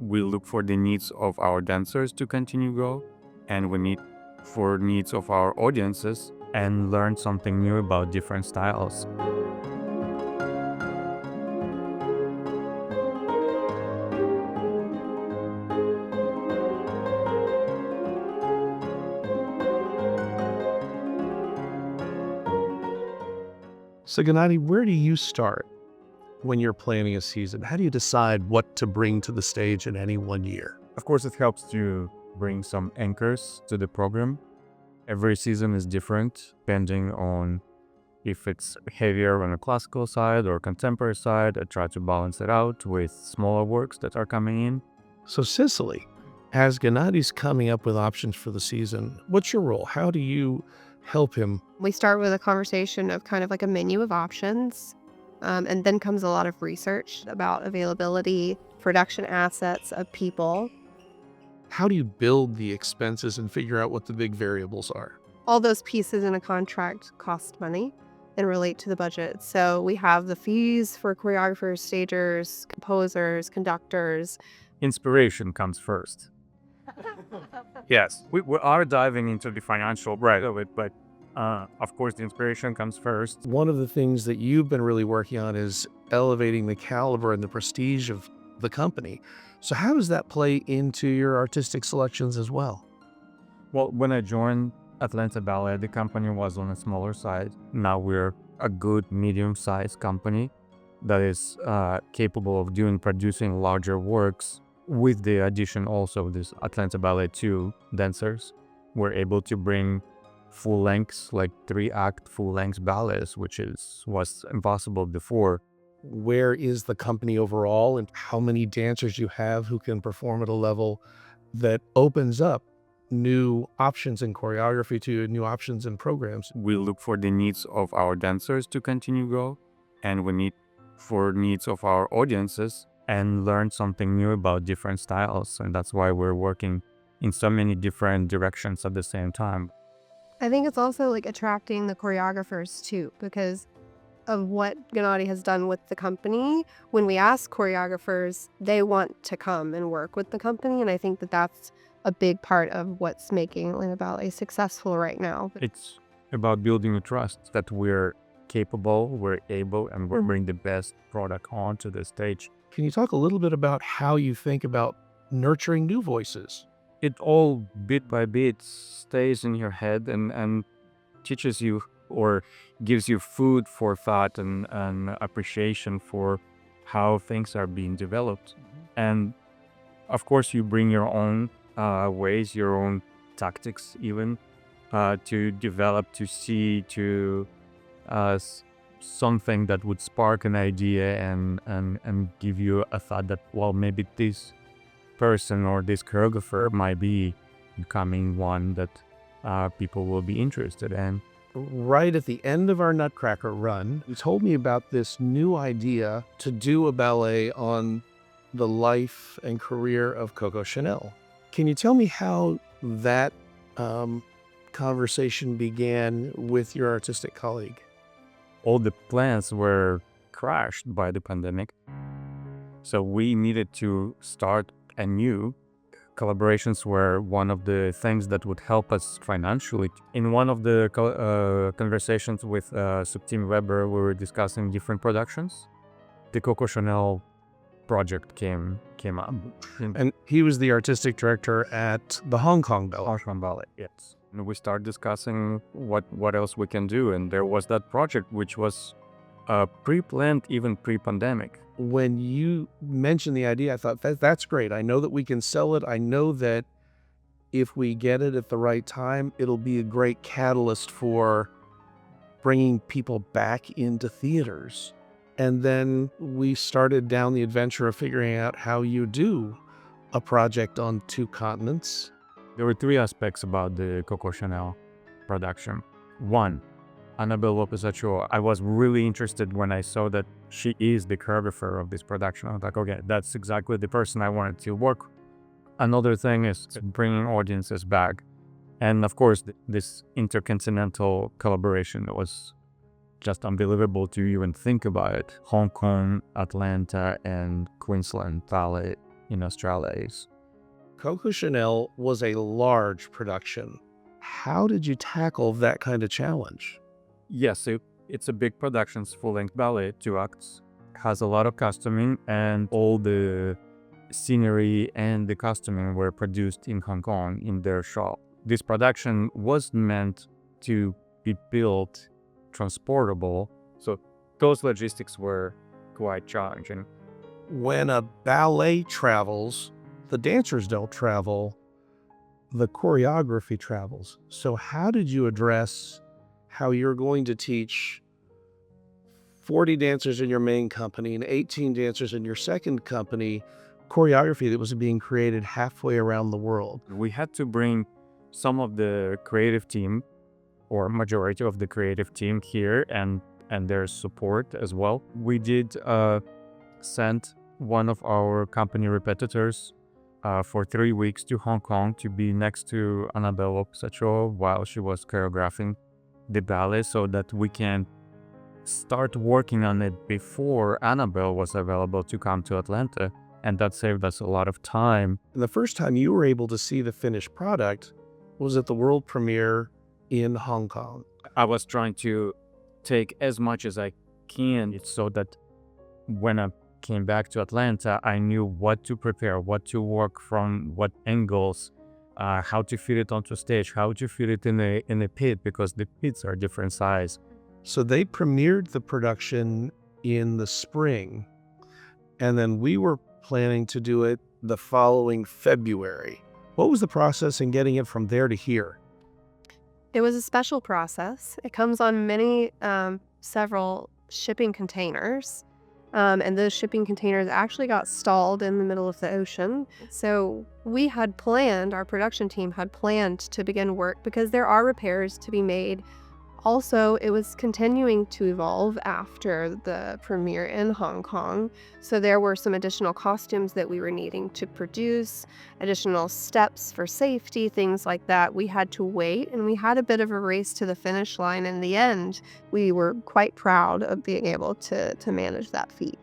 We look for the needs of our dancers to continue grow, and we need for needs of our audiences and learn something new about different styles. So, Gennady, where do you start when you're planning a season? How do you decide what to bring to the stage in any one year? Of course, it helps to bring some anchors to the program. Every season is different depending on if it's heavier on the classical side or contemporary side. I try to balance it out with smaller works that are coming in. So, Cicely, as Gennady's coming up with options for the season, what's your role? How do you help him? We start with a conversation of kind of like a menu of options, and then comes a lot of research about availability, production assets of people. How do you build the expenses and figure out what the big variables are? All those pieces in a contract cost money and relate to the budget. So we have the fees for choreographers, stagers, composers, conductors. Inspiration comes first. Yes, we are diving into the financial right of it, but of course the inspiration comes first. One of the things that you've been really working on is elevating the caliber and the prestige of the company. So how does that play into your artistic selections as well? Well, when I joined Atlanta Ballet, the company was on a smaller side. Now we're a good medium-sized company that is capable of producing larger works. With the addition also of this Atlanta Ballet 2 dancers, we're able to bring full lengths, like 3-act full length ballets, which was impossible before. Where is the company overall, and how many dancers you have who can perform at a level that opens up new options in choreography to new options in programs? We look for the needs of our dancers to continue grow, and we need for needs of our audiences and learn something new about different styles. And that's why we're working in so many different directions at the same time. I think it's also like attracting the choreographers too, because of what Gennady has done with the company. When we ask choreographers, they want to come and work with the company. And I think that that's a big part of what's making Atlanta Ballet successful right now. It's about building a trust that we're capable, we're able, and we're bring the best product onto the stage. Can you talk a little bit about how you think about nurturing new voices? It all bit by bit stays in your head and teaches you or gives you food for thought and appreciation for how things are being developed. And of course, you bring your own ways, your own tactics even to develop, to see, to something that would spark an idea and give you a thought that, well, maybe this person or this choreographer might be becoming one that people will be interested in. Right at the end of our Nutcracker run, you told me about this new idea to do a ballet on the life and career of Coco Chanel. Can you tell me how that conversation began with your artistic colleague? All the plans were crashed by the pandemic, so we needed to start anew. Collaborations were one of the things that would help us financially. In one of the conversations with Subteam Weber, we were discussing different productions. The Coco Chanel project came up. And he was the artistic director at the Hong Kong Ballet. Hong Kong Ballet, yes. And we started discussing what else we can do. And there was that project, which was pre-planned even pre-pandemic. When you mentioned the idea, I thought, that's great. I know that we can sell it. I know that if we get it at the right time, it'll be a great catalyst for bringing people back into theaters. And then we started down the adventure of figuring out how you do a project on 2 continents. There were 3 aspects about the Coco Chanel production. 1, Annabelle Lopez Ochoa. I was really interested when I saw that she is the choreographer of this production. I was like, okay, that's exactly the person I wanted to work with. Another thing is bringing audiences back. And of course, this intercontinental collaboration was just unbelievable to even think about it. Hong Kong, Atlanta, and Queensland Ballet in Australia is. Coco Chanel was a large production. How did you tackle that kind of challenge? Yes, it's a big production, full-length ballet, 2 acts, has a lot of costuming, and all the scenery and the costuming were produced in Hong Kong in their shop. This production was meant to be built transportable, so those logistics were quite challenging. When a ballet travels, the dancers don't travel, the choreography travels. So how did you address how you're going to teach 40 dancers in your main company and 18 dancers in your second company choreography that was being created halfway around the world? We had to bring some of the creative team, or majority of the creative team here, and their support as well. We did send one of our company repetitors for 3 weeks to Hong Kong to be next to Annabelle Sacho while she was choreographing the ballet, so that we can start working on it before Annabelle was available to come to Atlanta, and that saved us a lot of time. And the first time you were able to see the finished product was at the world premiere in Hong Kong. I was trying to take as much as I can so that when I came back to Atlanta, I knew what to prepare, what to work from, what angles, how to fit it onto stage, how to fit it in a pit, because the pits are different size. So they premiered the production in the spring, and then we were planning to do it the following February. What was the process in getting it from there to here? It was a special process. It comes on several shipping containers. And those shipping containers actually got stalled in the middle of the ocean. So we had planned, our production team had planned to begin work because there are repairs to be made. Also, it was continuing to evolve after the premiere in Hong Kong. So there were some additional costumes that we were needing to produce, additional steps for safety, things like that. We had to wait, and we had a bit of a race to the finish line. In the end, we were quite proud of being able to manage that feat.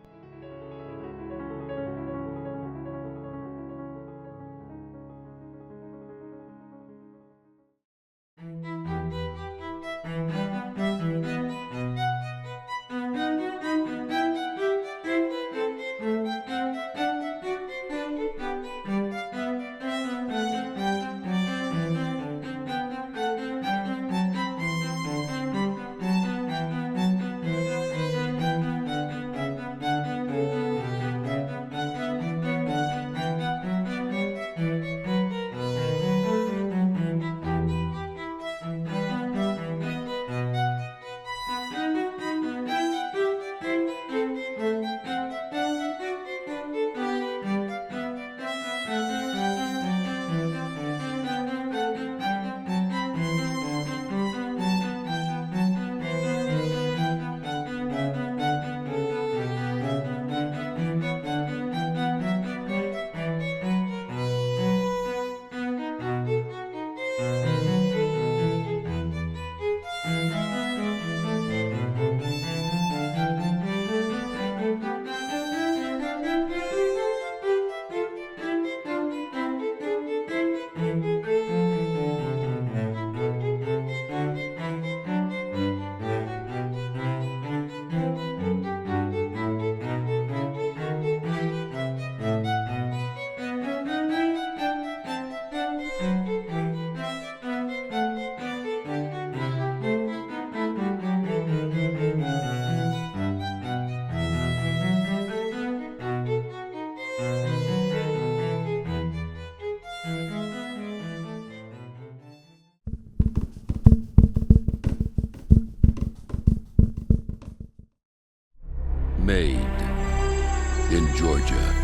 Made in Georgia.